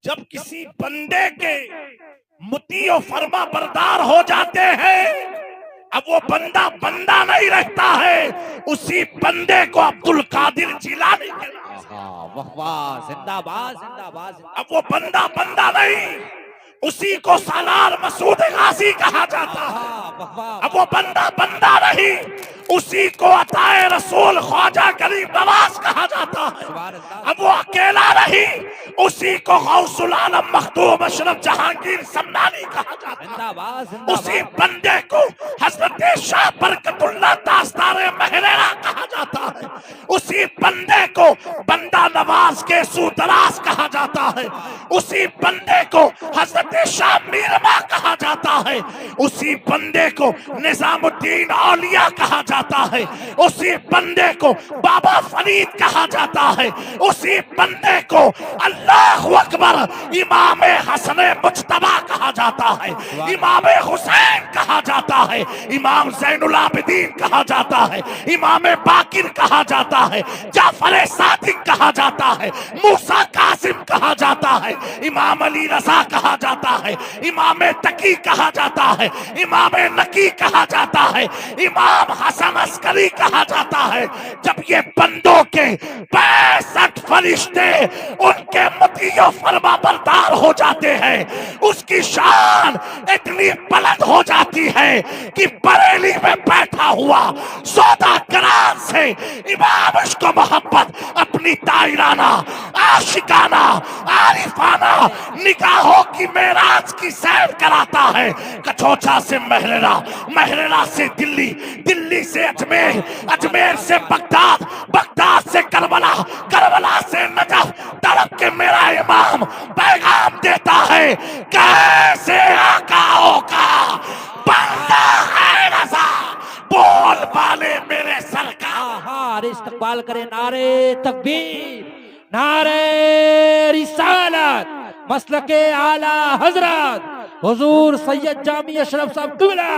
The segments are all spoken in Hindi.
जब किसी बंदे के मुती और फरमा बरदार हो जाते हैं, अब वो बंदा बंदा नहीं रहता है, उसी बंदे को अब्दुल कादिर जिलानी वाह वाह, जिंदाबाद जिंदाबाद। अब वो बंदा बंदा नहीं, उसी को सालार मसूद गाजी कहा जाता है। अब वो बंदा बंदा नहीं, उसी को अताए रसूल ख्वाजा गरीब नवाज कहा जाता है। अब वो अकेला नहीं, उसी को गौसुल आलम मखदूम अशरफ जहांगीर समनानी कहा जाता है। उसी बंदे को हजरत शाह बरकतुल्लाह तास्तारे महरेरा कहा जाता है। उसी बंदे को बंदा नवाज के सूदराज कहा जाता है। उसी बंदे को हजरत शाह मीरमा कहा जाता है। उसी बंदे को निजामुद्दीन औलिया कहा जाता है। उसी बंदे को बाबा फरीद कहा जाता है। उसी बंदे को अल्लाह अकबर इमाम हसन मुज्तबा कहा जाता है। इमाम हुसैन कहा जाता है। इमाम ज़ैनुल आबिदीन कहा जाता है। इमाम बाकिर कहा जाता है। जाफर सादिक कहा जाता है। मूसा कासिम कहा जाता है। इमाम अली रजा कहा जाता है। इमाम तकी कहा जाता है। इमाम नकी कहा जाता है। इमाम हसन अस्करी कहा जाता है। जब ये बंदों के 65 फरिश्ते उनके मतियो फरमा बरदार हो जाते हैं, उसकी शान इतनी बुलंद हो जाती है कि बरेली में बैठा हुआ सौदा करार से इमाम इश्क मोहब्बत अपनी ताइराना आशिकाना आरिफाना निगाहों की मेराज की सैर कराता है। कचौचा से महरेरा, महरेरा से दिल्ली, दिल्ली से अजमेर, अजमेर से बगदाद, बगदाद से करबला, करबला से नजफ तड़प के मेरा इमाम पैगाम देता है, कैसे आकाओं का बंदा है रज़ा, बोल वाले मेरे सरकार। इस्तकबाल करे नारे तकबीर, नारे रिसालत, मसलके आला हजरत हुजूर सैयद जामी अशरफ साहब किबला।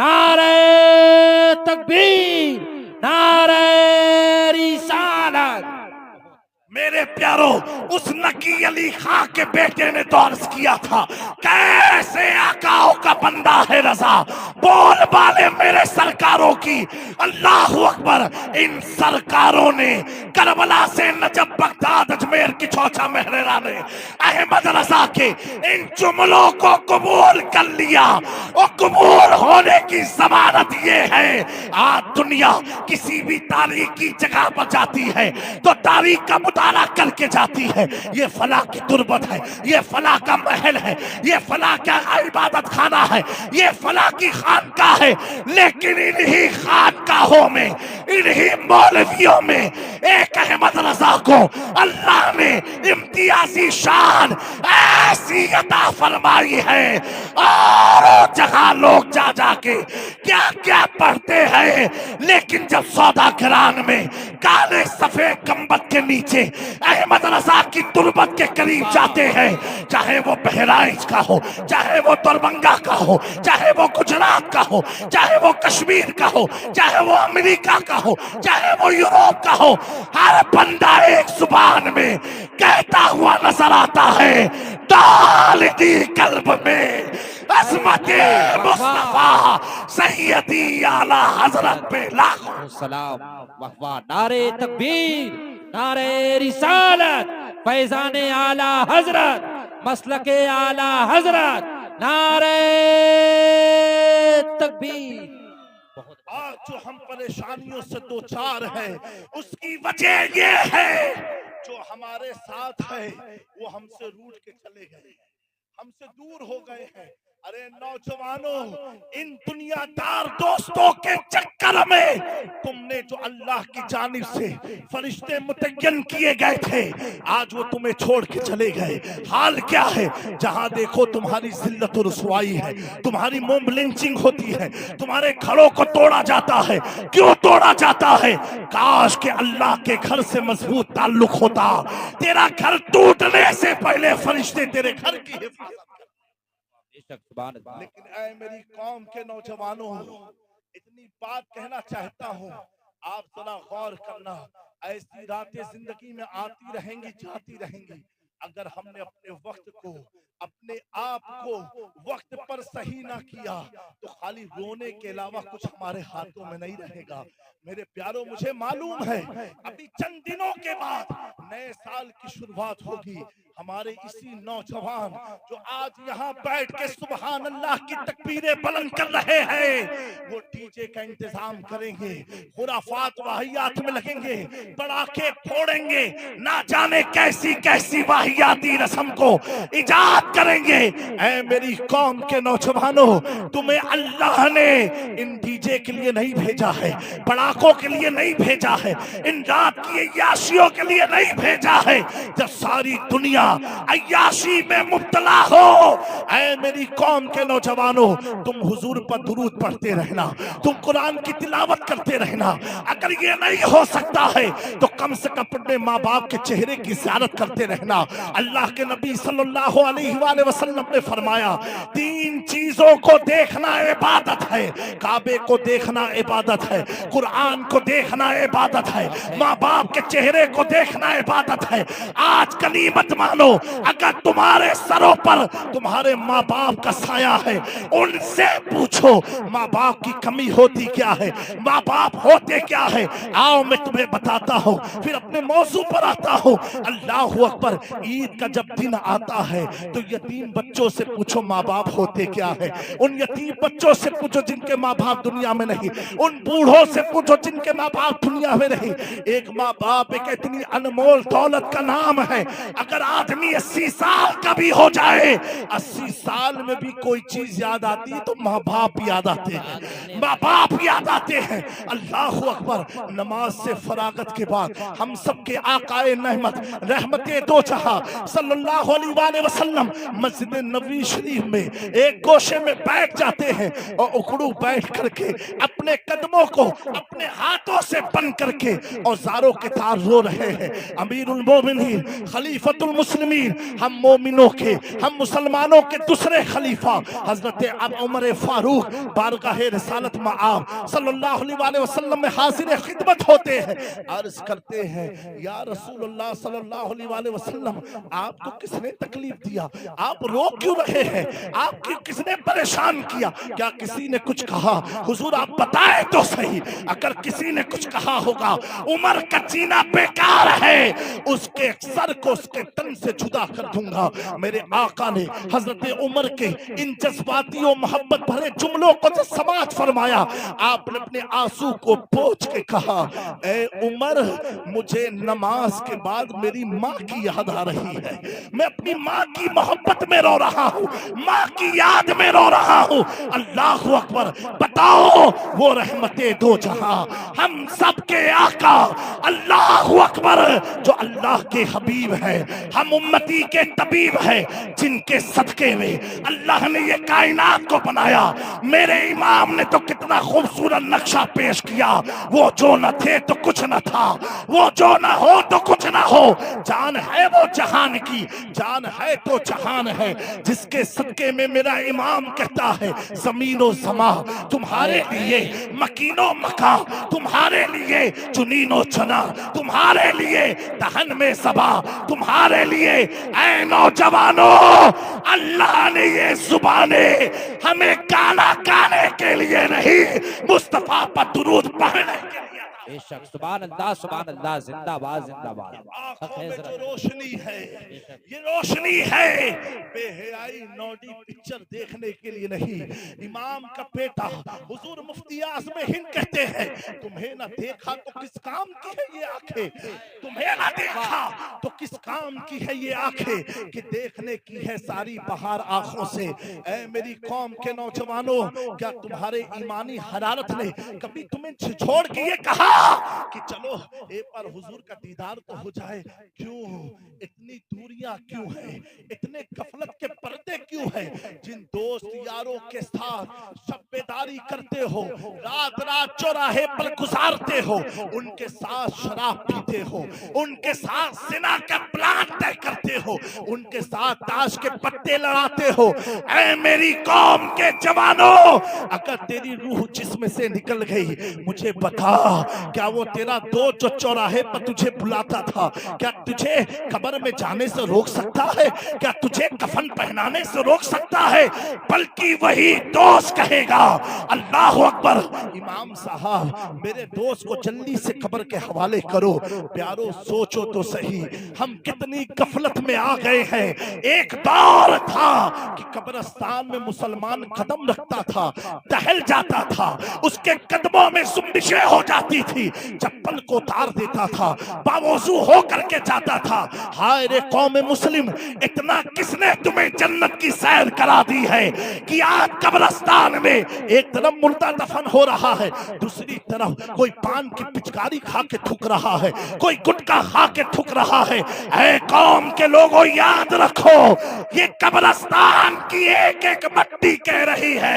नारे तकबीर, नारे रिसालत। मेरे प्यारो, उस नकी अली खां के बेटे ने तो अर्ज किया था, कैसे आकाओं का बंदा है रजा, बोल वाले मेरे सरकारों की। अल्लाह अकबर। इन सरकारों ने करबला से नजफ बगदाद अजमेर की चौचा महरेरा ने अहमद रजा के इन जुमलों को कबूल कर लिया और कबूल होने की जमानत ये है। आज दुनिया किसी भी तारीख की जगह पर जाती है तो तारीख का मुताला करके जाती है, ये फला की तुरबत है, ये फला का महल है, ये फला का इबादत खाना है, ये फला की खानका है। लेकिन इन्हीं खानकाहों में, इन्हीं मौलवियों में एक अहमद रजा को अल्लाह ने इम्तियाजी शान ऐसी अता फरमाई है। और जगह लोग जा जाके क्या क्या पढ़ते हैं, लेकिन जब सौदा घरान में काले सफेद कंबल के नीचे अहमद रजा की तुरबत के करीब जाते हैं, चाहे वो बहराइच का हो, चाहे वो दरभंगा का हो, चाहे वो गुजरात का हो, चाहे वो कश्मीर का हो, चाहे वो अमेरिका का हो, चाहे वो यूरोप का हो, हर बंदा एक जुबान में कहता हुआ नजर आता है, डाल दी कल्ब में अज़मत मुस्तफा सैयदी आला हजरत पे लाखों सलाम। वाह वाह, नारे तकबीर, नारे रिसालत, फैजाने आला हजरत, मसलके आला हजरत, नारे तकबीर। आज जो हम परेशानियों से दो चार है, उसकी वजह ये है जो हमारे साथ है वो हमसे रूठ के चले गए, हमसे दूर हो गए हैं। अरे नौजवानों, इन दुनियादार दोस्तों के चक्कर में तुमने जो अल्लाह की जानिब से फरिश्ते मुतय्यन किए गए थे, आज वो तुम्हें छोड़ के चले गए। हाल क्या है? जहां देखो तुम्हारी जिल्लत और रुसवाई है, तुम्हारी मोब लिंचिंग होती है, तुम्हारे घरों को तोड़ा जाता है। क्यों तोड़ा जाता है? काश के अल्लाह के घर से मजबूत ताल्लुक होता, तेरा घर टूटने से पहले फरिश्ते तेरे घर की हिफाजत। लेकिन ऐ मेरी कौम के नौजवानों, इतनी बात कहना चाहता हूँ, आप जरा गौर करना। ऐसी रातें जिंदगी में आती रहेंगी, जाती रहेंगी। अगर हमने अपने वक्त को, अपने आप को वक्त पर सही ना किया तो खाली रोने के अलावा कुछ हमारे हाथों में नहीं रहेगा। मेरे प्यारों, मुझे मालूम है अभी चंद दिनों के बाद नए साल की शुरुआत होगी। हमारे इसी नौजवान जो आज यहाँ बैठ के सुबहान अल्लाह की तकबीरें बुलंद कर रहे हैं, वो डीजे का इंतजाम करेंगे, खुराफात वाहियात में लगेंगे, पटाखे फोड़ेंगे, ना जाने कैसी कैसी वाहियाती रस्म को इजाद करेंगे। ऐ मेरी कौम के नौजवानों, तुम्हें अल्लाह ने इन डीजे के लिए नहीं भेजा है, पटाखों के लिए नहीं भेजा है, इन रात की अय्याशियों के लिए नहीं भेजा है। जब सारी दुनिया अय्याशी में मुब्तला हो, ऐ मेरी कौम के नौजवानों, तुम हुजूर पर दुरूद पढ़ते रहना, तुम कुरान की तिलावत करते रहना। अगर ये नहीं हो सकता है तो कम से कम अपने माँ बाप के चेहरे की ज़ियारत करते रहना। अल्लाह के नबी सल्लल्लाहु अलैहि वसल्लम ने फरमाया, 3 चीजों को देखना इबादत है। काबे को देखना इबादत है, कुरान को देखना इबादत है, माँ बाप के चेहरे को देखना इबादत है। आज गनीमत मानो, अगर तुम्हारे सरों पर तुम्हारे माँ बाप का साया है, उनसे पूछो माँ बाप की कमी होती क्या है, माँ बाप होते क्या है। आओ मैं तुम्हें बताता हूँ, फिर अपने मौजू पर आता हूँ। अल्लाह अकबर। ईद का जब दिन आता है तो यतीम बच्चों से पूछो माँ बाप होते क्या है। उन यतीम बच्चों से पूछो जिनके माँ बाप दुनिया में नहीं, उन बूढ़ों से पूछो जिनके माँ बाप दुनिया में नहीं। एक माँ बाप एक इतनी अनमोल दौलत का नाम है। अगर आदमी 80 साल का भी हो जाए, 80 साल में भी कोई चीज याद आती है तो माँ बाप याद आते हैं, माँ बाप याद आते हैं। अल्लाह अकबर। नमाज से फरागत के बाद हम सबके आकाए रहमत, रहमते दो जहां सल्लल्लाहु अलैहि वसल्लम मस्जिद नबवी शरीफ में एक गोशे में बैठ जाते हैं और उखड़ू बैठ करके अपने कदमों को अपने हाथों से बंद करके औजारों के तार रो रहे हैं। अमीरुल मोमिनीन, खलीफतुल मुस्लिमीन, हम मोमिनों के, हम मुसलमानों के दूसरे खलीफा हजरत अब उमर फारूक बारगाह रिसालत मआब सल्लल्लाहु अलैहि वसल्लम में हाजिर खिदमत होते हैं। अर्ज करते हैं, या रसूलुल्लाह सल्लल्लाहु अलैहि वसल्लम, आपको किसने तकलीफ दिया, आप रो क्यों रहे हैं, आपकी किसने परेशान किया, क्या किसी ने कुछ कहा? हुजूर आप बताएं तो सही, अगर किसी ने कुछ कहा होगा उमर का जीना बेकार है, उसके सर को उसके तन से जुदा कर दूंगा। मेरे आका ने हजरत उमर के इन जज्बाती और मोहब्बत भरे जुमलों को जब समाज फरमाया, आपने अपने आंसू को पोंछ के कहा, ए उमर, मुझे नमाज के बाद मेरी माँ की याद आ रही है, मैं अपनी माँ की मोहब्बत में रो रहा हूँ, माँ की याद में रो रहा हूँ। अल्लाह अकबर। बताओ वो रहमते दो जहां, हम सब के आका अल्लाह अकबर, जो अल्लाह के हबीब है, हम उम्मती के तबीब है, जिनके सदके में अल्लाह ने ये कायनात को बनाया। मेरे इमाम ने तो कितना खूबसूरत नक्शा पेश किया, वो जो न थे तो कुछ न था, वो जो न हो तो कुछ न हो, जान है वो जहान की, जान है तो जहान है, जिसके सदके में मेरा इमाम कहता है, जमीनो समा तुम्हारे लिए, मकीनो मका तुम्हारे लिए, चुनीनो चना तुम्हारे लिए, दहन में सबा तुम्हारे लिए। ऐ नौजवानों, अल्लाह ने ये जुबाने हमें गाना गाने के लिए नहीं, मुस्तफा पर दुरूद पढ़ने के लिए। बेशक। सुभान अल्लाह, सुभान अल्लाह, जिंदाबाद जिंदाबाद। आंखों में जो रोशनी है, ये रोशनी है बेहयाई नौडी पिक्चर देखने के लिए नहीं। इमाम का बेटा हुजूर मुफ्ती आज़म हिंद कहते हैं, तुम्हें ना देखा तो किस काम की है ये आंखें, तुम्हें ना देखा तो किस काम की है ये आंखें, कि देखने की है सारी बहार आंखों से। ऐ मेरी कौम के नौजवानों, क्या तुम्हारे ईमानी हरारत ने कभी तुम्हें झिझोड़ के ये कहा कि चलो एक बार हुजूर का दीदार तो हो जाए? क्यों इतनी दूरियां क्यों है, इतने गफलत के पर्दे क्यों है? जिन दोस्त यारों के साथ शब्बे पत्तेदारी करते हो, रात रात चौराहे पर गुजारते हो, उनके साथ शराब पीते हो, उनके साथ जिना का प्लान तय करते हो, उनके साथ ताश के पत्ते लड़ाते हो। ऐ मेरी कौम के जवानों, अगर तेरी रूह जिस्म से निकल गई, मुझे बता, क्या वो तेरा दोस्त जो चौराहे पर तुझे बुलाता था, क्या तुझे कब्र में जाने से रोक सकता है? क्या तुझे कफन पहनाने से रोक सकता है? बल्कि वही दोस्त कहेगा, अल्लाह अकबर, इमाम साहब मेरे दोस्त को जल्दी से कब्र के हवाले करो। प्यारो सोचो तो सही, हम कितनी गफलत में आ गए हैं। एक दौर था कि कब्रिस्तान में मुसलमान कदम रखता था, टहल जाता था, उसके कदमों में जुम्बिशें हो जाती थी, चप्पल को उतार देता था, बावजू हो करके जाता था। हाय रे कौम मुस्लिम, इतना किसने तुम्हें जन्नत की सैर करा दी है कि आज कब्रिस्तान में एक तरफ मुर्दा दफन हो रहा है, दूसरी तरफ कोई पान की पिचकारी खा के थूक रहा है, कोई गुटखा खा के थूक रहा है। ऐ कौम के लोगों, याद रखो, ये कब्रिस्तान की एक एक मट्टी कह रही है,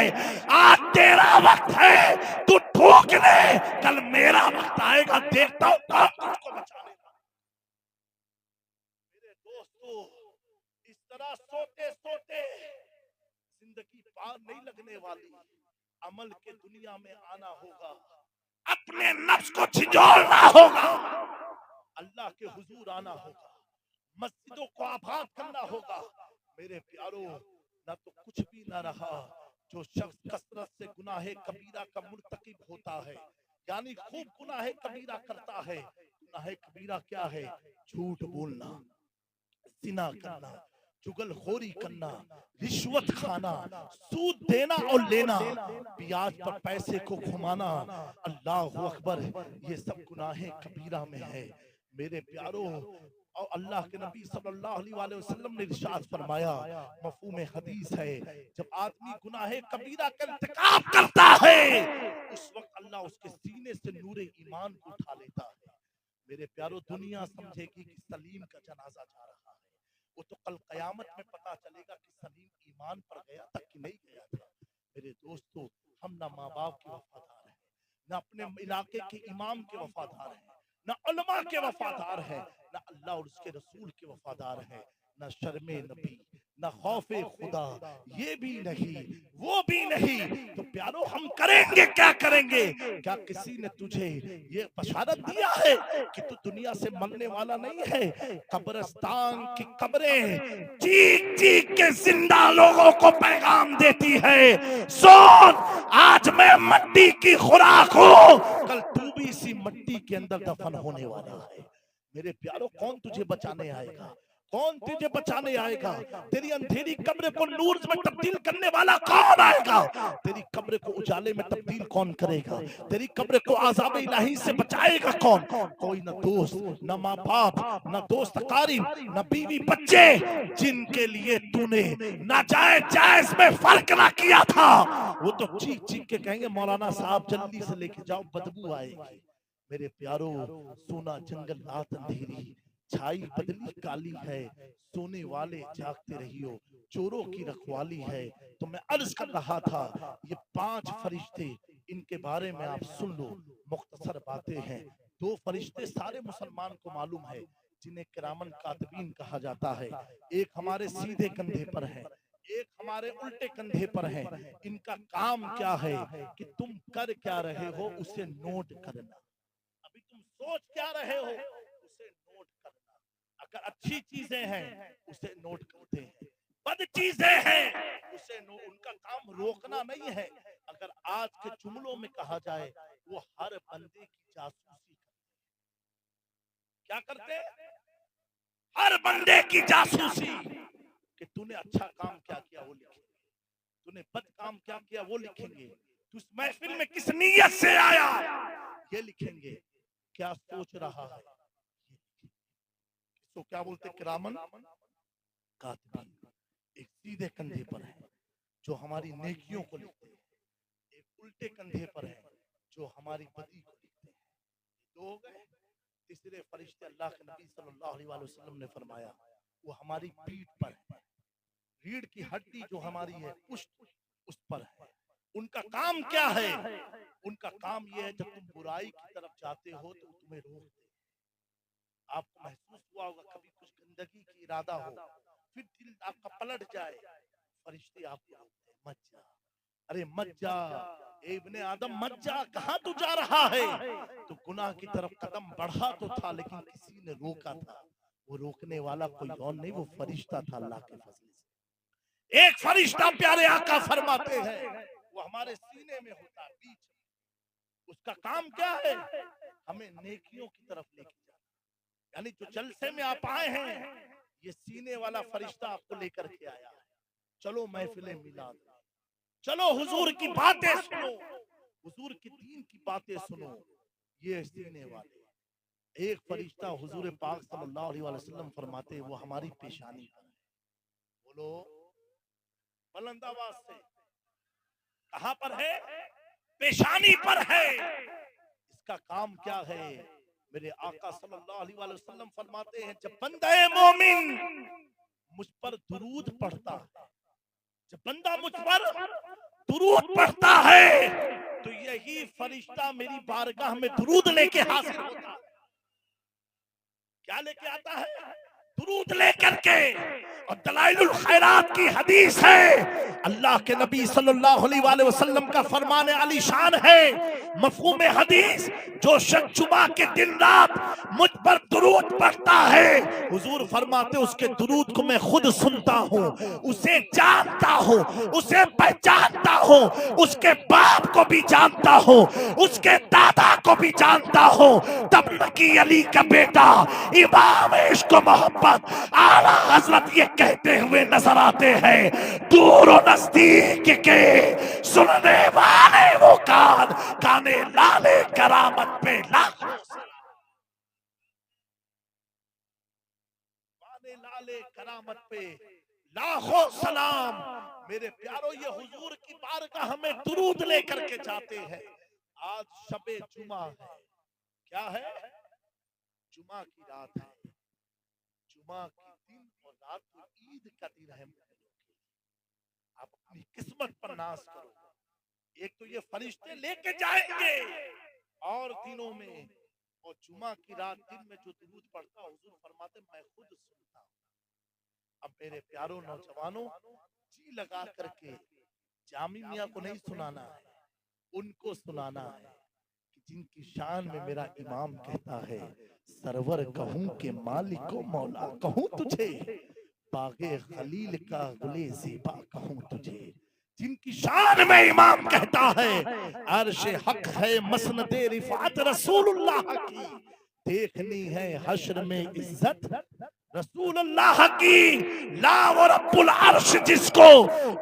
आज तेरा वक्त है, तू थूक ले, कल मेरा वक्त आएगा, देखता हूं कौन तुझको बचाएगा। मेरे दोस्तों, इस तरह सोते सोते जिंदगी पार नहीं लगने वाली। अमल के दुनिया में आना होगा, अपने नफ्स को झिझोड़ना होगा, अल्लाह के हुजूर आना होगा, मस्जिदों को आबाद करना होगा। मेरे प्यारो, ना तो कुछ भी ना रहा। जो शख्स कसरत से गुनाहे कबीरा का मुर्तकिब होता है, यानी खूब गुनाहे कबीरा करता है। गुनाहे कबीरा क्या है? झूठ बोलना, जिना करना, चुगलखोरी करना, रिश्वत खाना, सूद देना और लेना, ब्याज पर पैसे को घुमाना, अल्लाह अकबर, ये सब गुनाहे कबीरा में है। मेरे प्यारो, और अल्लाह के नबी सल्लल्लाहु अलैहि वसल्लम ने इरशाद फरमाया, मफहूम हदीस है, जब आदमी गुनाहे कबीरा का इर्तिकाब करता है, उस वक्त अल्लाह उसके सीने से नूरे ईमान को उठा लेता है। मेरे प्यारो, दुनिया समझेगी कि सलीम का जनाजा जा रहा है, वो तो कल कयामत में पता चलेगा कि सलीम ईमान पर गया था कि नहीं गया था। मेरे दोस्तों, हम ना माँ बाप के वफादार हैं, ना अपने इलाके के इमाम के वफादार हैं, ना उलमा के वफादार हैं, ना अल्लाह और उसके रसूल के वफादार हैं, ना शर्मे नबी, ना खौफे खुदा, ये भी नहीं, वो भी नहीं। तो प्यारो, हम करेंगे क्या? करेंगे क्या? किसी ने तुझे ये बशारत दिया है कि तू दुनिया से मरने वाला नहीं है? कब्रिस्तान की कब्रें चीख चीख के जिंदा लोगों को पैगाम देती है, सुन, आज मैं मट्टी की खुराक हूं, कल तू भी इसी मट्टी के अंदर दफन होने वाला है। मेरे प्यारो, कौन तुझे बचाने आएगा? कौन तुझे बचाने आएगा? तेरी अंधेरी कब्र को नूर में तब्दील करने वाला कौन आएगा? तेरी कब्र को उजाले में तब्दील कौन करेगा? तेरी कब्र को आज़ाब इलाही से बचाएगा कौन? कोई न दोस्त, न माँ बाप, न दोस्त कारिब, न बीवी बच्चे, जिनके लिए तूने नाजायज जायज में फर्क ना किया था, वो तो चीख चीख के कहेंगे, मौलाना साहब जल्दी से लेके जाओ, बदबू आएगी। मेरे प्यारो, सोना जंगल रात अंधेरी, छाई बदली काली है, सोने वाले जागते रहियो, चोरों की रखवाली है। तो मैं अर्ज कर रहा था, ये 5 फरिश्ते, इनके बारे में आप सुन लो, मुख्तसर बातें हैं। 2 फरिश्ते सारे मुसलमान को मालूम है, जिन्हें किरामन कातिबीन कहा जाता है। एक हमारे सीधे कंधे पर है, एक हमारे उल्टे कंधे पर है। इनका काम क्या है कि तुम कर क्या रहे हो उसे नोट करना, अभी तुम सोच क्या रहे हो उसे नोट करना। अगर अच्छी चीजें हैं उसे नोट करते हैं, बद चीजें हैं उसे उनका काम रोकना नहीं है। अगर आज के जुमलों में कहा जाए, वो हर बंदे की जासूसी करते हैं। क्या करते हैं? हर बंदे की जासूसी, कि तूने अच्छा काम क्या किया वो लिखेंगे, तूने बद काम क्या किया वो लिखेंगे, तू इस महफिल में किस नीयत से आया ये लिखेंगे, क्या सोच रहा है। तो क्या बोलते, किरामन कातिबीन। एक सीधे कंधे पर है जो हमारी नेकियों को लिखते हैं, एक उल्टे कंधे पर है जो हमारी बदी को लिखते हैं। 2 हो गए। तीसरे फरिश्ते अल्लाह के नबी सल्लल्लाहु अलैहि वसल्लम ने फरमाया, वो हमारी पीठ पर है, रीढ़ की हड्डी जो हमारी है पुष्ट, उस पर है। उनका काम क्या है? उनका काम यह है, जब तुम बुराई की तरफ जाते हो तो तुम्हें रोक दे। आपको महसूस हुआ होगा कभी कुछ गंदगी की इरादा हो, फिर दिल आपका पलट जाए, फरिश्ते आपको रोकते हैं, मत जा, अरे मत जा, ए इब्ने आदम मत जा, कहां तू जा रहा है? तो गुनाह की तरफ कदम बढ़ा तो था, लेकिन किसी ने रोका था। वो रोकने वाला कोई और नहीं, वो फरिश्ता था अल्लाह के फजल से। एक फरिश्ता प्यारे आका फरमाते हैं, वो हमारे सीने में होता है, बीच में। उसका काम क्या है? हमें नेकियों की तरफ लेके जाना। यानी जो जलसे में आप आए हैं, ये सीने वाला फरिश्ता आपको लेकर के आया है। चलो महफिले मिलाद, चलो हुजूर की बातें सुनो, हुजूर की दीन की बातें सुनो। ये सीने वाले एक फरिश्ता हुजूर पाक सल्लल्लाहु अलैहि वसल्लम फरमाते, वो हमारी पेशानी पर है। बोलो बुलंद आवाज से, कहां पर है? पेशानी पर है। इसका काम क्या है? मेरे आका सल्लल्लाहु अलैहि वसल्लम फरमाते हैं, जब बंदा मोमिन मुझ पर दुरूद पढ़ता है, जब बंदा मुझ पर दुरूद पढ़ता है, तो यही फरिश्ता मेरी बारगाह में दुरूद लेके हाजिर होता है। क्या लेके आता है? दुरूद लेकर के। और दलाइलुल खैरात की हदीस है, अल्लाह के नबी सल्लल्लाहु अलैहि वसल्लम का फरमाने अली शान है, मफहूम हदीस, जो शख्स जुमा के दिन रात मुझ पर दुरूद पढ़ता है, हुजूर फरमाते उसके दुरूद को मैं खुद सुनता हूँ, उसे जानता हूँ, उसे पहचानता हूँ, उसके बाप को भी जानता हूँ, उसके दादा को भी जानता हूँ। तब नकी अली का बेटा इमाम इश्क मोहब्बत आला हजरत ये कहते हुए नजर आते हैं, दूर और नजदीक के सुनने वाले वो कान, काने लाले करामत पे लाखों काने लाले करामत पे लाखों सलाम। मेरे प्यारो, ये हुजूर की बारगाह में दुरूद लेकर के जाते हैं। आज शबे जुमा है, क्या है? जुमा की रात है। जुमा की दिन और रात को ईद का दिन है। आप अपनी किस्मत पर नाज करो। एक तो ये फरिश्ते लेके जाएंगे और दिनों में, और जुमा की रात दिन में जो दुरूद पढ़ता, हुजूर फरमाते मैं खुद सुनता हूँ। अब मेरे प्यारों नौजवानों, जी लगा करके जामी मियां को नहीं सुनाना है, उनको सुनाना है कि जिनकी शान में मेरा इमाम कहता है, सरवर कहूं के मालिको मौला कहूं तुझे, बागे खलील का गुले ज़ेबा कहूं तुझे। जिनकी शान में इमाम कहता है, अर्शे हक है मसनदे रिफात रसूलुल्लाह की, देखनी है हश्र में इज्जत रसूलुल्लाह की। ला वो रब्बुल अर्श जिसको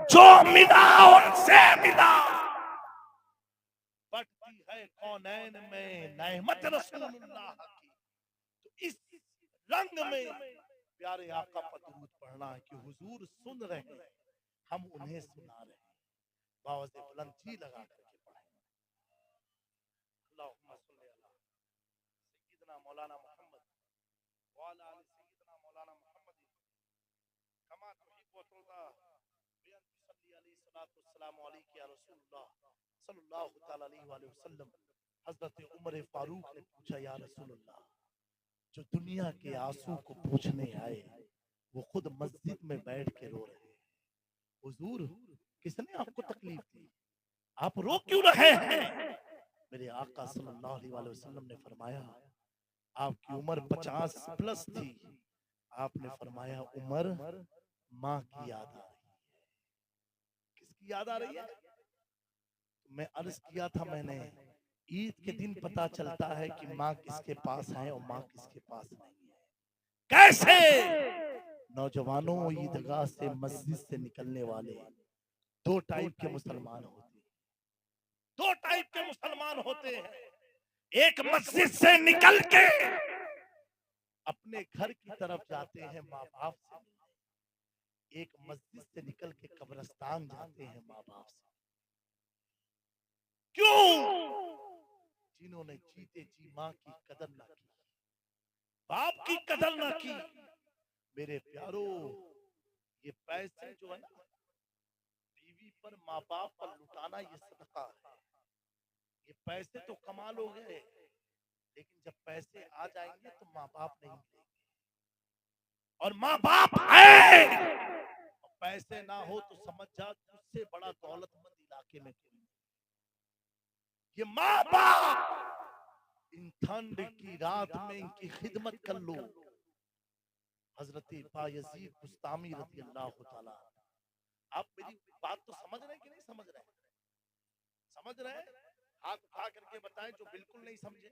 जो मिला उनसे मिला, बढ़ती है कौनैन में नेमत रसूलुल्लाह की। तो इस रंग में प्यारे आका पर दुरूद पढ़ना है कि हुजूर सुन रहे हैं, हम उन्हें सुना रहे हैं। बावज़ बुलंद जी लगा करके पढ़ें। अल्लाहुम्मा सल्ली अला सय्यिदना मौलाना मुहम्मद व अला आलि सय्यिदना मौलाना मुहम्मद कमा तुहिब्बु व तुरदा बि अन तुसल्ली अलैहि सलातु वस्सलामु अलैका या रसूलुल्लाह सल्लल्लाहु तआला अलैहि वसल्लम। हजरत उमर फारूक ने पूछा, या रसूलुल्लाह, जो दुनिया के आंसू को पूछने आए, वो खुद मस्जिद में बैठ के रो रहे हैं, हुजूर किसने आपको तकलीफ दी, आप रो क्यों रहे हैं? मेरे आका सल्लल्लाहु अलैहि वसल्लम ने फरमाया, आपकी उम्र 50 प्लस थी, आपने फरमाया उमर माँ की याद आ रही है। किसकी याद आ रही है? मैं अर्ज किया था, मैंने ईद के दिन पता चलता है कि माँ किसके पास है और माँ किसके पास नहीं है। कैसे? नौजवानों, ईदगाह से मस्जिद से निकलने वाले दो टाइप के मुसलमान होते हैं। दो टाइप के मुसलमान होते हैं। एक मस्जिद से निकल के अपने घर की तरफ जाते हैं माँ बाप से, एक मस्जिद से निकल के कब्रिस्तान जाते हैं माँ बाप से। क्यों? जिन्होंने जीते जी माँ की कदर ना की, बाप की कदर ना की। मेरे प्यारो, ये पैसे जो है ना, बीवी पर माँ बाप पर लुटाना ये सदका है। ये पैसे तो कमा लोगे, लेकिन जब पैसे आ जाएंगे तो माँ बाप नहीं मिलेंगे। और माँ बाप है, और पैसे ना हो तो समझ जा उससे बड़ा दौलतमंद इलाके में कोई नहीं। ये माँ बाप इन ठंड की रात में इनकी खिदमत कर लो। हजरत बायजीद बुस्तामी रज़ी अल्लाह तआला, आप मेरी बात तो समझ रहे हैं कि नहीं समझ रहे हैं? समझ रहे हैं? हाथ उठा करके बताएं जो बिल्कुल नहीं समझे।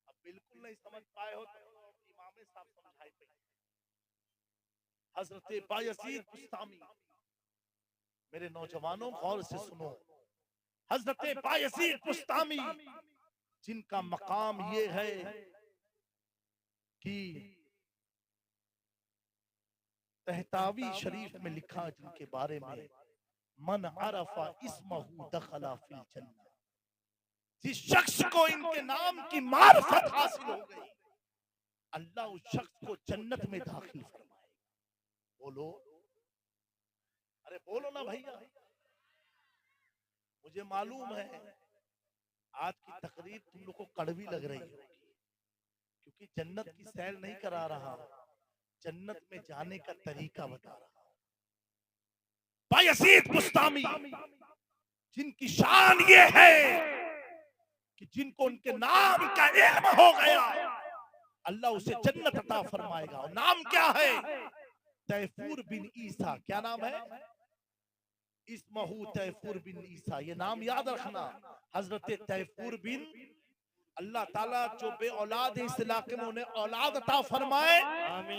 अब बिल्कुल नहीं समझ पाए हो तो इमाम साहब समझाए पे। हजरत बायजीद बुस्तामी, मेरे नौजवानों गौर से सुनो। हजरत बायजीद बुस्तामी जिनका मकाम ये है कि तहतावी शरीफ में लिखा जिनके बारे में, मन अरफा इस्महु दखला फिल जन्नह, जिस शख्स को इनके नाम की मारिफत हासिल हो गई, अल्लाह उस शख्स को जन्नत में दाखिल फरमाए। बोलो, अरे बोलो ना भैया। मुझे मालूम है आज की तकरीर तुम लोग को कड़वी लग रही होगी, क्योंकि जन्नत की सैर नहीं करा रहा, जन्नत में जाने का तरीका बता रहा। बायजीद बुस्तामी जिनकी शान ये है कि जिनको उनके नाम का इल्म हो गया, अल्लाह उसे जन्नत अता फरमाएगा। और नाम क्या है? तैफूर बिन ईसा। क्या नाम है? इस्महु तैफूर बिन ईसा। ये नाम याद रखना। हजरत तैफूर बिन, अल्लाह ताला जो बे औलाद है इस इलाके में उन्हें औलाद अता फरमाए,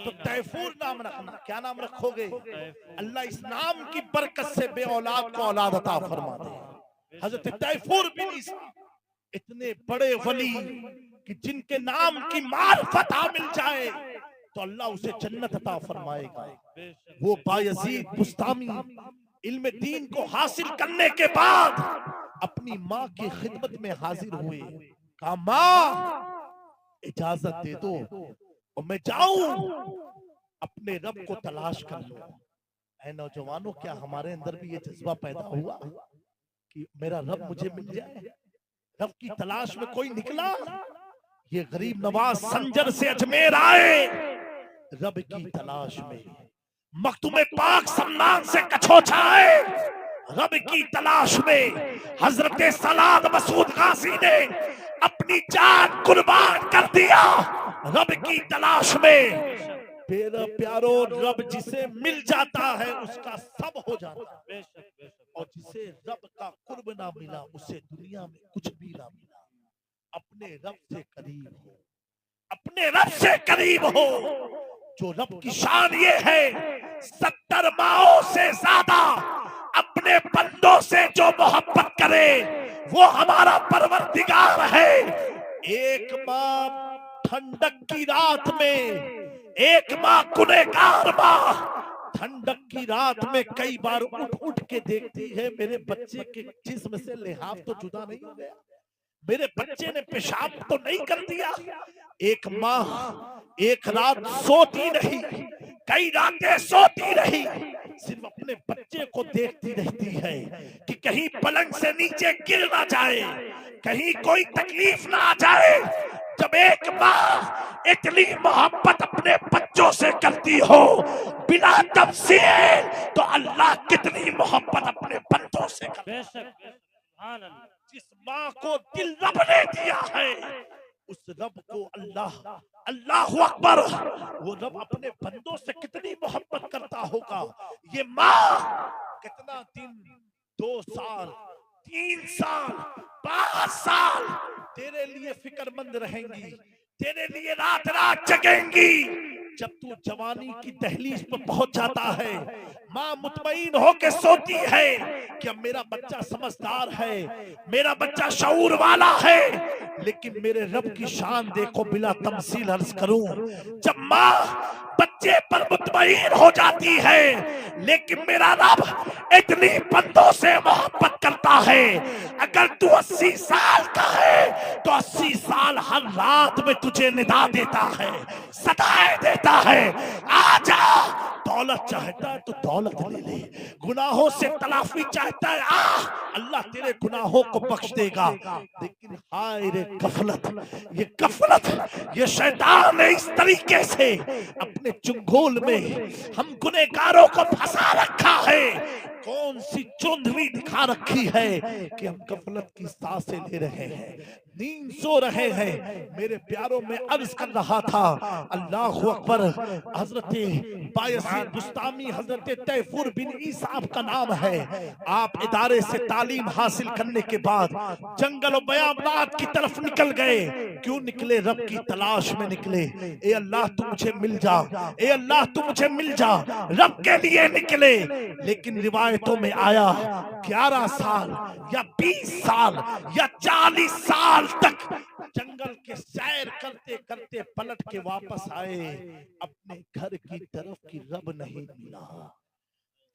तो तैफूर नाम रखना। क्या नाम रखोगे? अल्लाह इस नाम की बरकत से बे औलाद को औलाद अता फरमा दे। हजरत तैफूर बिन ईसा इतने बड़े वली कि जिनके नाम की मारिफत मिल जाए तो अल्लाह उसे जन्नत अता फरमाएगा। वो बायजीद बुस्तामी इल्म दीन को हासिल करने के बाद अपनी माँ की खिदमत में हाजिर हुए। कहा, माँ इजाजत दे दो और मैं जाऊं अपने रब को तलाश कर लूं। ऐ नौजवानों, क्या हमारे अंदर भी ये जज्बा पैदा हुआ कि मेरा रब मुझे मिल जाए? रब की तलाश में कोई निकला। ये गरीब नवाज संजर से अजमेर आए रब की तलाश में, मखदूम पाक सम्मान से कछोछा आए रब की तलाश में। हजरत सलाद मसूद गाजी ने अपनी जान कुर्बान कर दिया रब की तलाश में। मेरा प्यारो, रब जिसे मिल जाता है उसका सब हो जाता है, और जिसे रब का कुर्ब ना मिला उसे दुनिया में कुछ भी ना मिला। अपने रब से करीब हो, अपने रब से करीब हो। जो रब की शान ये है, 70 माओं से ज्यादा अपने बंदों से जो मोहब्बत करे वो हमारा परवरदिगार है। एक माँ ठंडक की रात में, एक माँ गुनहगार माँ ठंडक की रात में कई बार उठ उठ के देखती है, मेरे बच्चे के जिस्म से लिहाफ तो जुदा नहीं हो गया, मेरे बच्चे ने पेशाब तो नहीं कर दिया। एक माँ एक रात सोती नहीं, कई रातें सोती रही, सिर्फ अपने बच्चे को देखती रहती है कि कहीं पलंग से नीचे गिर ना जाए, कहीं कोई तकलीफ ना आ जाए। जब एक माँ इतनी मोहब्बत अपने बच्चों से करती हो बिना तफसील, तो अल्लाह कितनी मोहब्बत अपने बंदों से करता है। जिस माँ को दिल रब ने दिया है उस रब को अल्लाह, अल्लाहु अकबर, वो रब अपने बंदों से कितनी मोहब्बत करता होगा। ये माँ कितना दिन, 2 साल, 3 साल, 5 साल तेरे लिए फिक्रमंद रहेंगी, तेरे लिए रात रात जगेंगी। जब तू जवानी की दहलीज पर पहुंच जाता है, माँ मुतमईन होके सोती है कि अब मेरा बच्चा समझदार है, मेरा बच्चा शऊर वाला है। लेकिन मेरे रब की शान देखो, बिला तमसील अर्ज करूं, जब माँ बच्चे पर मुतमईन हो जाती है, लेकिन मेरा रब इतनी बंदों से मोहब्बत करता है। अगर तू 80 साल का है तो 80 साल हर रात में तुझे निदा देता है, सदाएं देता है, आजा दौलत चाहता है तो दौलत ले ले, गुनाहों से तलाफी चाहता है अल्लाह तेरे गुनाहों को बख्श देगा। लेकिन हाय रे गफलत, ये गफलत, ये शैतान ने इस तरीके से अपने चुंगल में हम गुनहगारों को फंसा रखा है। कौन सी चुंदरी दिखा रखी है कि हम गफलत की सांसें ले रहे हैं, नींद सो रहे हैं। मेरे प्यारों में अर्ज कर रहा था, अल्लाह अकबर। हजरत बायजीद बुस्तामी, हजरत तैफूर बिन ईसा आपका नाम है। आप इदारे से तालीम हासिल करने के बाद जंगल और बयाबाद की तरफ निकल गए। क्यों निकले? रब की तलाश में निकले। ए अल्लाह तू मुझे मिल जा, ए अल्लाह तू मुझे मिल जा, रब के लिए निकले। लेकिन रिवायतों में आया 11 साल या 20 साल या 40 साल तक जंगल के सैर करते करते पलट के वापस आए, अपने घर की तरफ की रब नहीं मिला।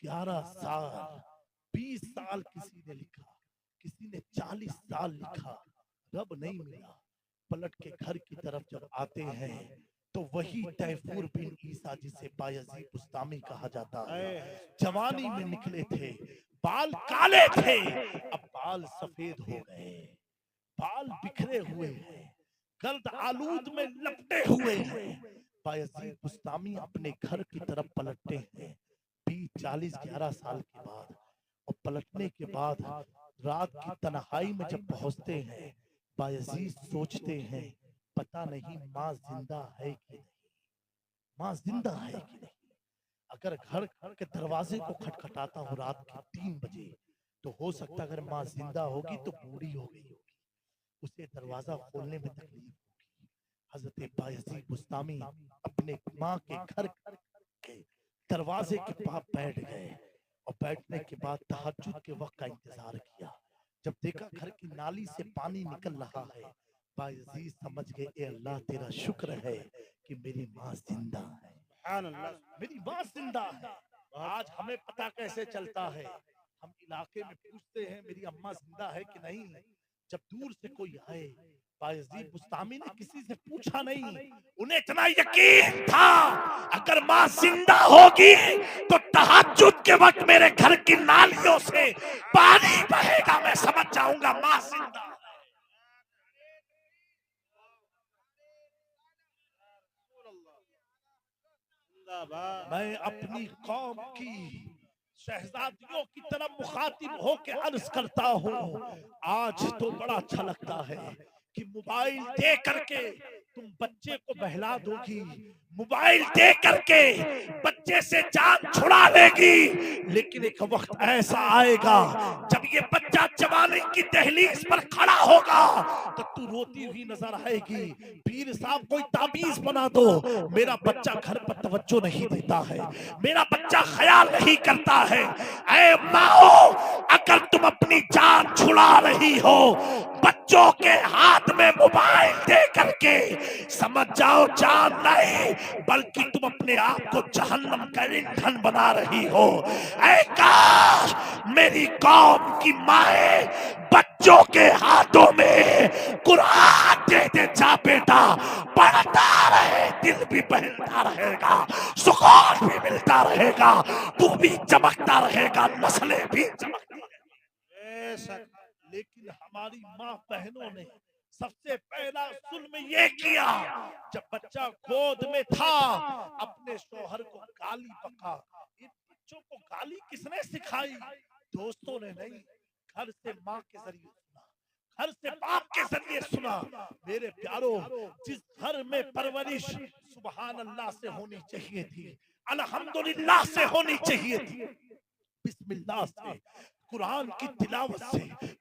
11 साल, 20 साल किसी ने लिखा, किसी ने 40 साल लिखा, रब नहीं मिला। पलट के घर की तरफ जब आते हैं तो वही तैफूर बिन ईसा, जिसे बायजीद बुस्तामी कहा जाता है, जवानी में निकले थे, बाल काले थे, अब बाल सफेद हो गए, बाल बिखरे हुए हैं, गर्द आलूद में लपटे हुए हैं। बायजीद बुस्तामी अपने घर की तरफ पलटते हैं 20-40-11 साल के बाद। और पलटने के बाद रात की तन्हाई में जब पहुंचते हैं, बायजीद सोचते हैं पता नहीं माँ जिंदा है कि नहीं, माँ जिंदा है कि नहीं। अगर घर के दरवाजे को खटखटाता हूँ रात के 3 बजे, तो हो सकता अगर माँ जिंदा होगी तो बूढ़ी हो गई होगी, उसे दरवाजा खोलने में तकलीफ होगी। हजरत बायजीद बुस्तामी अपने माँ के घर के दरवाजे के पास बैठ गए और बैठने के बाद तहज्जुद के वक्त का इंतजार किया। जब देखा घर की नाली से पानी निकल रहा है, बायजीद समझ गए, ए अल्लाह तेरा शुक्र है कि मेरी माँ जिंदा है, मेरी माँ जिंदा है। आज हमें पता कैसे चलता है? हम इलाके में पूछते हैं मेरी अम्मा जिंदा है कि नहीं। जब दूर से कोई आए, बायजीद बुस्तामी ने किसी से पूछा नहीं, उन्हें इतना यकीन था अगर माँ जिंदा होगी तो तहज्जुद के वक्त मेरे घर की नालियों से पानी बहेगा, मैं समझ जाऊंगा माँ जिंदा। मैं अपनी कौम की शहजादियों की तरफ मुखातिब होकर अर्ज करता हूँ, आज तो बड़ा अच्छा लगता है कि मोबाइल दे करके तुम बच्चे को बहला दोगी, मोबाइल दे करके बच्चे से जान छुड़ा लेगी। लेकिन एक वक्त ऐसा आएगा जब ये बच्चा जवानी की दहलीज पर खड़ा होगा तो तू रोती हुई नजर आएगी, पीर साहब कोई ताबीज बना दो, मेरा बच्चा घर पर तवज्जो नहीं देता है, मेरा बच्चा ख्याल नहीं करता है। ऐ माओ, अगर तुम अपनी जान छुड़ा रही हो बच्चों के हाथ में मोबाइल दे करके, समझ जाओ जान नहीं बल्कि तुम अपने आप को जहन्नम का ईंधन बना रही हो। ऐ काश मेरी कौम की माए बच्चों के हाथों में कुरान दे दे, जा बेटा पढ़ता रहे, दिल भी बहलता रहेगा, सुकून भी मिलता रहेगा, तू भी चमकता रहेगा, नस्लें भी चमकती रहेंगी। लेकिन हमारी माँ बहनों ने सबसे पहला जुल्म ये किया, जब बच्चा गोद में था अपने शौहर को गाली बका। इन बच्चों को गाली किसने सिखाई? दोस्तों ने नहीं, घर से माँ के जरिए सुना, घर से बाप के जरिए सुना। मेरे प्यारो, जिस घर में परवरिश सुभान अल्लाह से होनी चाहिए थी, अल्हम्दुलिल्लाह से होनी चाहिए थी, बिस्मिल्लाह से, कुरान की तिलावत से,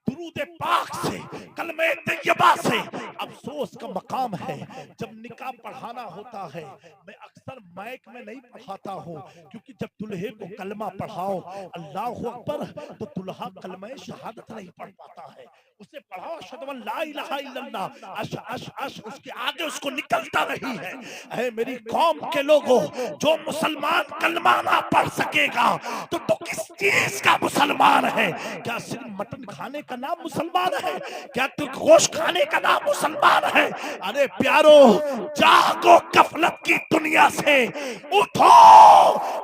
दुरूद पाक से, कलमे तैयबा से, अफसोस का मकाम है जब निकाह पढ़ाना होता है, मैं अक्सर माइक में नहीं पढ़ाता हूँ, क्योंकि जब दुल्हे को कलमा पढ़ाओ अल्लाहु अकबर तो दुल्हा कलमे शहादत नहीं पढ़ पाता है, उसे पढ़ाओ अशहदु अन ला इलाहा इल्लल्लाह, अश अश अश, उसके आगे उसको निकलता नहीं है। ऐ मेरी कौम के लोगों, जो मुसलमान कलमा ना पढ़ सकेगा तो किस चीज का मुसलमान है? क्या सिर्फ मटन खाने का नाम मुसलमान है? क्या तू गोश्त खाने का नाम मुसलमान है? अरे प्यारो, जागो गफलत की दुनिया से उठो,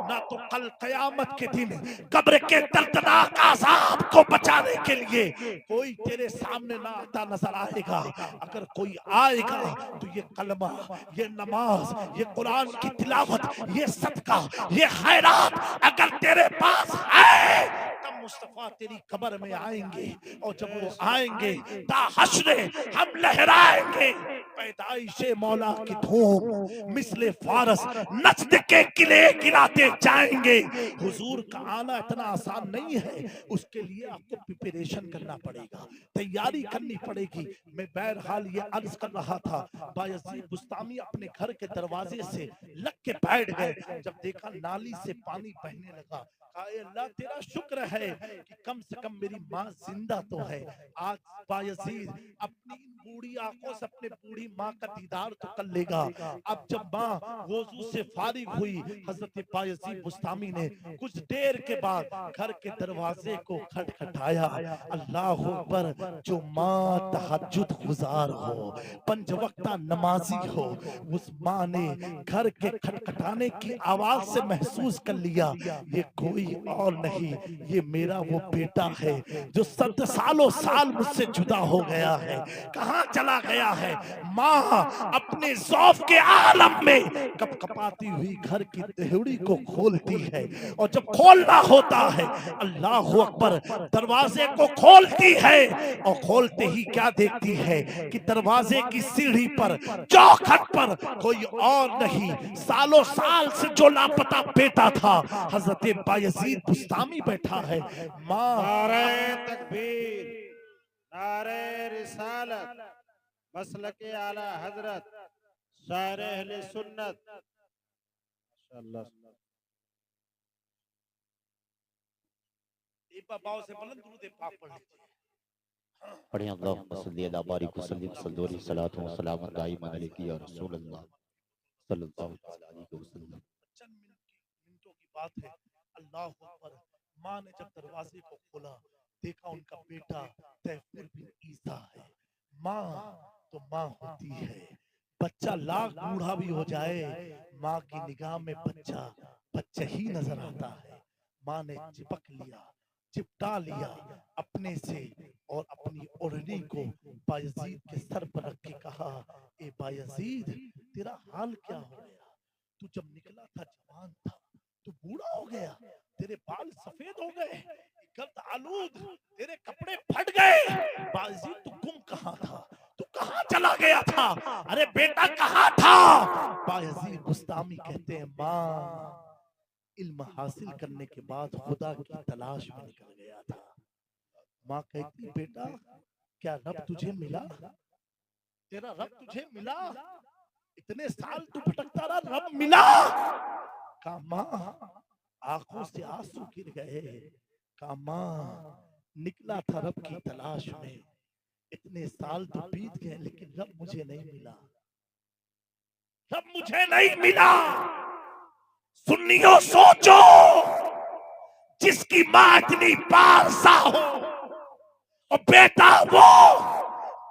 ना तो कल कयामत के दिन कब्र के दर्दनाक अज़ाब को बचाने के लिए कोई तेरे सामने ना आता नजर आएगा। अगर कोई आएगा तो ये कलमा, ये नमाज, ये कुरान की तिलावत, ये सदका, ये खैरात अगर तेरे पास है तब मुस्तफा तेरी कब्र में आएंगे, और जब वो आएंगे ता हश्रे हम लहराएंगे। पैदाइशे मौला की धूम मिसले फारस नजद के किले गिराते जाएंगे। हुजूर का आना इतना आसान नहीं है, उसके लिए आपको प्रिपरेशन करना पड़ेगा, तैयारी करनी पड़ेगी। मैं बहरहाल ये अर्ज कर रहा था, बायजीद बुस्तामी अपने घर के दरवाजे से लग के बैठ गए। जब देखा नाली से पानी बहने लगा, अल्लाह तेरा शुक्र है कि कम से कम मेरी माँ जिंदा तो है। आज बायजीद अपनी बूढ़ी आंखों से अपने बूढ़ी माँ का दीदार तो कर लेगा। अब जब माँ वजू से फारिग हुई, हजरत बायजीद बुस्तामी ने कुछ देर के बाद घर के दरवाजे को खटखटाया। अल्लाह अकबर, जो माँ तहज्जुद गुजार हो, पंज वक्ता नमाजी हो, उस माँ ने घर के खटखटाने की आवाज से महसूस कर लिया ये कोई और नहीं, ये मेरा वो बेटा है जो 7 सालों साल मुझसे जुदा हो गया है। कहाँ चला गया है? माँ अपने ज़ौफ़ के आलम में कपकपाती हुई घर की देहड़ी को खोलती है, और जब खोलना होता है अल्लाह अकबर दरवाजे को खोलती है, और खोलते ही क्या देखती है कि दरवाजे की सीढ़ी पर, चौखट पर कोई और नहीं, सालों साल से जो लापता बेटा था हजरत बायजीद बुस्तामी बैठा है। माँ नारे तकबीर, नारे रिसालत, मसलके आला हजरत, शायर अहले सुन्नत, माशाअल्लाह। एक बार बाव से बुलंद दुरूद पाक पढ़ लीजिए। पढ़ें अल्लाहुम्मा सल्ली अला बारिक वसल्लिम सल्लल्लाहु सलातो व सलाम दाइमन अलैहि या रसूलल्लाह सल्लल्लाहु अलैहि वसल्लम। चंद मिनटों की बात है। अल्लाह अकबर, माँ ने जब दरवाजे को खोला, देखा उनका बेटा तैफूर बिन ईसा है। माँ तो माँ होती है, बच्चा लाख बूढ़ा भी हो जाए, माँ की निगाह में बच्चा बच्चा ही नजर आता है। माँ ने चिपक लिया, चिपटा लिया अपने से, और अपनी ओढ़नी को बायजीद के सर पर रख के कहा, ए बायजीद, तेरा हाल क्या हो गया? तू जब निकला था जवान था, तू बूढ़ा हो गया, तेरे बाल सफेद हो गए, गर्द आलूद, तेरे कपड़े फट गए। बायजीद, तू गुम कहाँ था? तू कहाँ चला गया था? अरे बेटा कहाँ था? बायजीद बुस्तामी कहते हैं, माँ इल्म हासिल करने के बाद खुदा की तलाश में निकल गया था। माँ कहती, बेटा क्या रब तुझे मिला? तेरा रब तुझे मिला? इतने साल तू भटकता रहा, रब मिला? कहा माँ, आंखों से आंसू गिर गए। कहा माँ, निकला था रब की तलाश में, इतने साल तो बीत गए लेकिन रब मुझे नहीं मिला, रब मुझे नहीं मिला। सुन्नियों सोचो, जिसकी माँ इतनी पारसा हो, और बेटा वो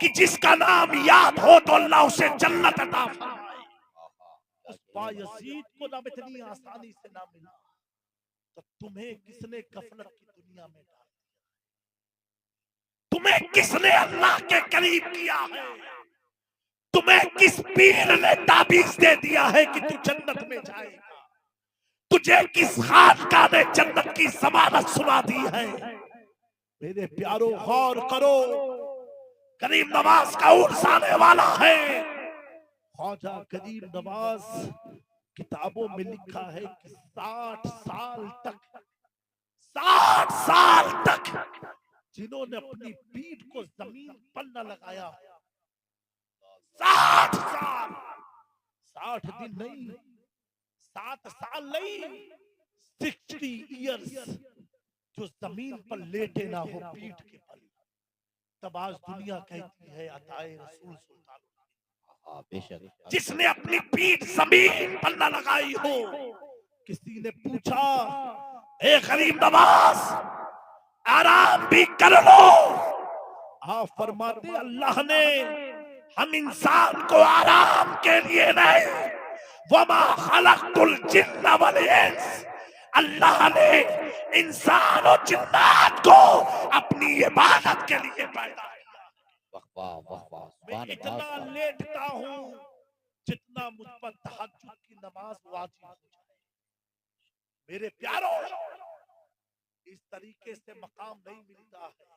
कि जिसका नाम याद हो तो अल्लाह उसे जन्नत अता फरमाए। उस बायजीद को ना इतनी आसानी से ना मिला, तो तुम्हें किसने गफलत की दुनिया में डाल दिया? तुम्हें किसने अल्लाह के करीब किया है? तुम्हें किस पीर ने ताबीज दे दिया है कि तू जन्नत में जाएगा? तुझे किस खानका ने जन्नत की जमानत सुना दी है? मेरे प्यारो गौर करो, करीम नवाज का उर्स आने वाला है। ख्वाजा करीम नवाज किताबों में लिखा है कि 60 साल तक जिन्होंने अपनी पीठ को जमीन पर न लगाया, 60 साल, 60 दिन नहीं, 7 साल नहीं, 60 इयर्स जो जमीन पर लेटे ना हो पीठ के बल, तब आज दुनिया कहती है अताए रसूल सुल्तान। बेशक जिसने अपनी पीठ जमीन पर न लगाई हो। किसी ने पूछा, ए गरीब नवाज, आराम भी कर लो। आप फरमाते, अल्लाह ने हम इंसान को आराम के लिए नहीं वमा खलक़तुल जिन्ना वल इंस, अल्लाह ने इंसान और जिन्नात को अपनी इबादत के लिए पैदा किया। वाह वाह वाह वाह, मैं सुभान इतना अल्लाह। लेटता हूँ जितना मुझ पर तहज्जुद की नमाज वाजिब हो जाए। मेरे प्यारों, इस तरीके से मकाम नहीं मिलता है।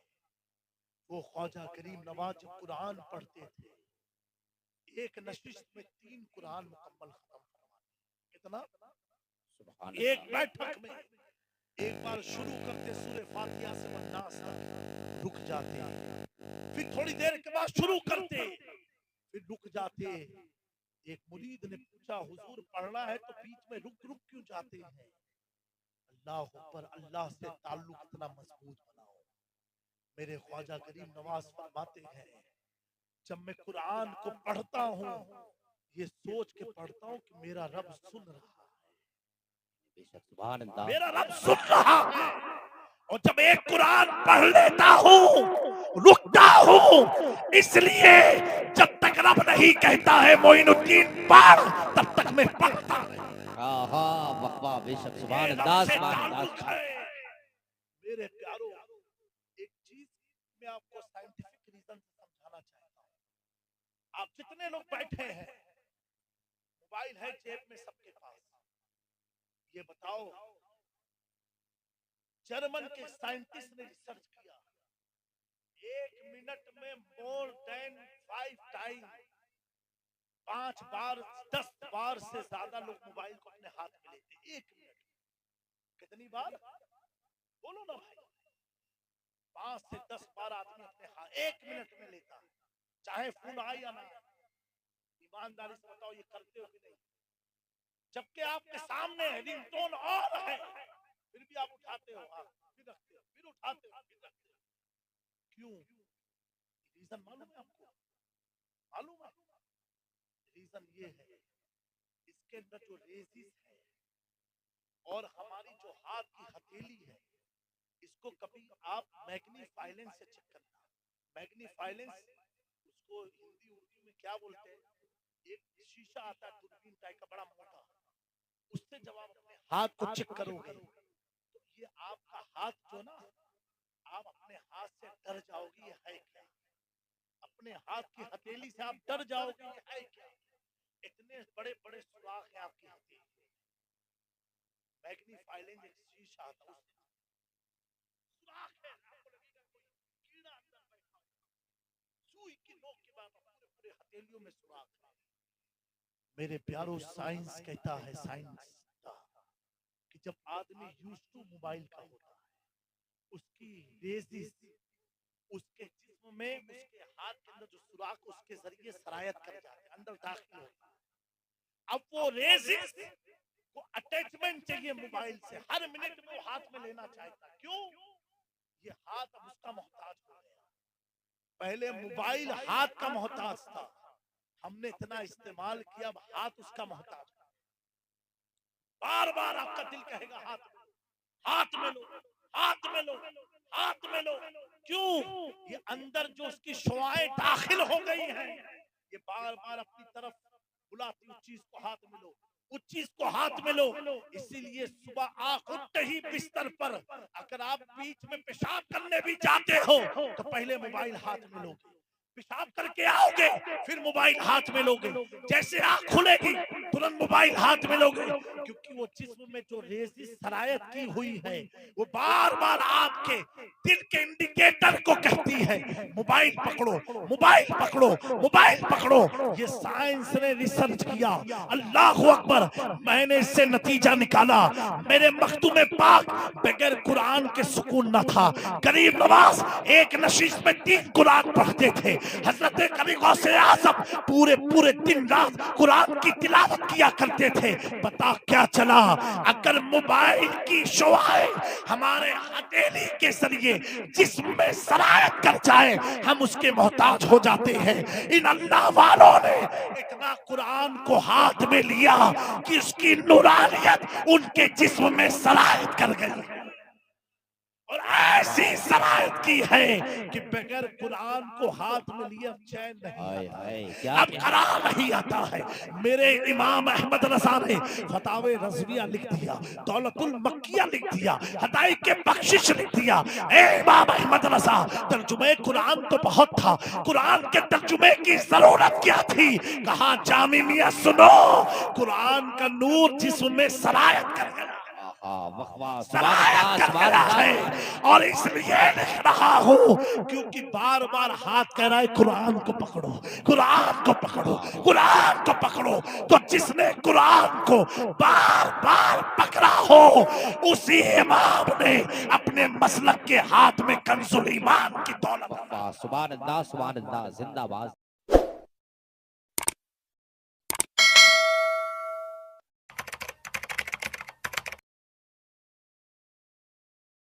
वो ख्वाजा करीम नवाज जब कुरान पढ़ते थे, एक नशिश में 3 कुरान मुकम्मल खत्म करवाते। कितना? सुभान एक अल्लाह। बैठक में एक बार शुरू करते सूरह फातिहा से वन्नास तक, रुक जाते, फिर थोड़ी देर के बाद शुरू करते, फिर रुक जाते। एक मुरीद ने पूछा, हुजूर पढ़ना है तो बीच में रुक रुक क्यों जाते हैं? अल्लाह पर अल्लाह से ताल्लुक इतना मजबूत बनाओ। मेरे ख्वाजा करीम नवाज फरमाते हैं, जब मैं कुरान को पढ़ता हूँ, ये सोच के पढ़ता हूँ कि मेरा रब सुन रहा है, बेशक सुभान अल्लाह। मेरा रब सुन रहा है। और जब एक कुरान पढ़ लेता हूँ, रुकता हूँ, इसलिए जब तक रब नहीं कहता है मोइनुद्दीन पढ़, तब तक मैं पढ़ता हूँ। हाँ हाँ, वाह वाह, बेशक सुभान अल्लाह सुभान अल्लाह। मेरे प्यारों, एक चीज मैं आपको साइंटिफिक रीजन से समझाना चाहता हूँ। आप जितने लोग बैठे हैं, मोबाइल है जेब में सबके पास, ये बताओ, जर्मन के साइंटिस्ट ने रिसर्च किया, 1 मिनट में मोर देन 5 टाइम, 5 बार 10 बार से ज्यादा लोग मोबाइल को अपने हाथ में लेते। 1 मिनट कितनी बार? बोलो ना भाई। 5 से 10 बार आदमी अपने हाथ 1 मिनट में लेता, चाहे फोन आए या ना। ईमानदारी से बताओ, ये करते हो कि नहीं? जबकि आपके सामने रिंगटोन और है, फिर भी आप उठाते हो, हाँ, फिर रखते हो, फिर उठाते हो, फिर रखते हो। क्यों? रीजन मालूम है आपको? मालूम है? रीजन ये है, इसके अंदर जो रेजिस है और हमारी जो हाथ की हथेली है, इसको कभी आप मैग्नीफाइलेंस से चेक करना। मैग्नीफाइलेंस, उसको हिंदी उर्दू में क्या बोलते हैं? एक शीशा आता है दूरबीन टाइप का, बड़ा मोटा, उससे जब आप अपने हाथ को चेक करोगे, तो ये आपका हाथ जो ना, आप अपने हाथ से डर जाओगे, ये है क्या? अपने हाथ की हथेली से आप डर जाओगे, ये है क्या? इतने बड़े बड़े सुराख हैं आपकी हथेली में। मैग्नीफाइलेंस एक शीशा आता है, सुराख है, आपको लगेगा कोई कीड़ा अंदर बैठा है, सुई की नोक के बाद पूरे पूरे हथेलियों में सुराख है। मेरे प्यारों, साइंस कहता है, साइंस कि जब आदमी यूज टू मोबाइल का होता है, उसकी रेजिस उसके जिस्म में, उसके हाथ के अंदर जो सुराख, उसके जरिए सरायत कर जाते हैं, अंदर दाखिल होता है। अब वो रेजिस को अटैचमेंट चाहिए मोबाइल से, हर मिनट में वो हाथ में लेना चाहता है। क्यों? ये हाथ अब उसका मोहताज हो गया। पहले मोबाइल हाथ का मोहताज था, हमने इतना इस्तेमाल किया, अब हाथ उसका मोहताज। बार बार आपका दिल कहेगा हाथ में लो, हाथ में लो, हाथ में लो, हाथ में लो। क्यों? ये अंदर जो उसकी शुआएं दाखिल हो गई हैं, ये बार बार अपनी तरफ बुलाती, उस चीज को हाथ में लो, उस चीज को हाथ में लो। इसीलिए सुबह आंख उठते ही बिस्तर पर अगर आप बीच में पेशाब करने भी जाते हो, तो पहले मोबाइल हाथ में लोगे, पेशाब करके आओगे, फिर मोबाइल हाथ में लोगे, जैसे आंख खुलेगी तुरंत मोबाइल हाथ में लोगे। क्योंकि वो जिस्म में जो रेजिस सरायत की हुई है, वो बार बार आपके दिल के इंडिकेटर को कहती है, मोबाइल पकड़ो, मोबाइल पकड़ो, मोबाइल पकड़ो। ये साइंस ने रिसर्च किया, अल्लाह अकबर। मैंने इससे नतीजा निकाला, मेरे मखदूम पाक बगैर कुरान के सुकून न था। गरीब नवाज एक नशीस में 3 कुरान पढ़ते थे। हजरत करीम गौसे आज़म पूरे पूरे दिन रात कुरान की तिलावत किया करते थे। पता क्या चला? अगर मोबाइल की शुआएं हमारे हथेली के जरिए जिस्म में सरायत कर जाए, हम उसके मोहताज हो जाते हैं। इन अल्लाह वालों ने इतना कुरान को हाथ में लिया कि उसकी नूरानियत उनके जिस्म में सरायत कर गई। और ऐसी शरायत की है कि बगैर कुरान को हाथ में लिए अब चैन नहीं हाय आता। हाय क्या अब करार नहीं आता है। मेरे इमाम अहमद रजा ने फतावे रज़विया लिख दिया, दौलतुल मक्किया लिख दिया, हदायक के बख्शिश लिख दिया। ए इमाम अहमद रजा, तर्जुमे कुरान तो बहुत था, कुरान के तर्जुमे की जरूरत क्या थी? कहा जामी मियां सुनो, कुरान का नूर जिसमें सरायत कर गया, वाह वाह सुभान सरायत अल्लाह कर सुभान गया अल्लाह है। और इसलिए लिख रहा हूं क्योंकि बार बार हाथ कह रहा है कुरान को पकड़ो, कुरान को पकड़ो, कुरान को पकड़ो। तो जिसने कुरान को बार बार पकड़ा हो उसी इमाम ने अपने मसलक के हाथ में कंजुल ईमान की दौलत वाह सुभान अल्लाह जिंदाबाद।